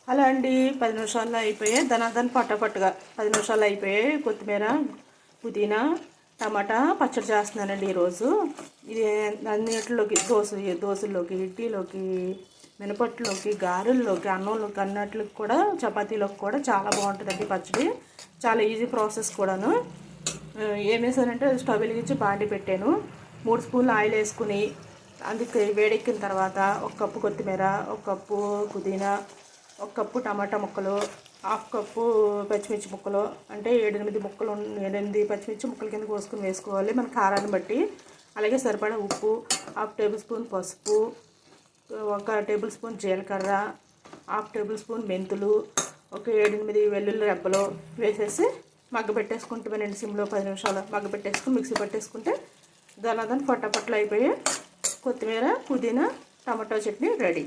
అలా అండి 10 నిమిషాల్లో అయిపోయాయి. దనాదన పట్టపట్టుగా 10 నిమిషాల్లో అయిపోయాయి. కొత్తిమీర, పుదీనా, టమాటా పచ్చడి చేస్తున్నానండి ఈరోజు. ఇది అన్నిటిలోకి దోశల్లోకి, ఇడ్లీలోకి, మినపట్టులోకి, గారెల్లోకి, అన్నంలోకి, అన్నట్లకి కూడా, చపాతీలోకి కూడా చాలా బాగుంటుందండి పచ్చడి. చాలా ఈజీ ప్రాసెస్ కూడాను. ఏం వేసానంటే స్టవ్ వెలిగించి బాండి పెట్టాను. 3 స్పూన్లు ఆయిల్ వేసుకుని అందుకే వేడెక్కిన తర్వాత 1 కప్పు కొత్తిమీర, 1 కప్పు పుదీనా, 1 కప్పు టమాటా ముక్కలు, 1/2 కప్పు పచ్చిమిర్చి ముక్కలు, అంటే 7-8 ముక్కలు, 8 పచ్చిమిర్చి ముక్కల కింద కోసుకుని వేసుకోవాలి మన కారాన్ని బట్టి. అలాగే సరిపడా ఉప్పు, 1/2 టేబుల్ స్పూన్ పసుపు, 1 టేబుల్ స్పూన్ జీలకర్ర, 1/2 టేబుల్ స్పూన్ మెంతులు, ఒక 7-8 వెల్లుల్లి రెబ్బలు వేసేసి మగ్గబెట్టేసుకుంటామేనండి. సిమ్లో 10 నిమిషాలు మగ్గబెట్టేసుకుని మిక్సీ పట్టేసుకుంటే దనాదన పట్టపట్లు అయిపోయి కొత్తిమీర, పుదీనా, టమాటో చట్నీ రెడీ.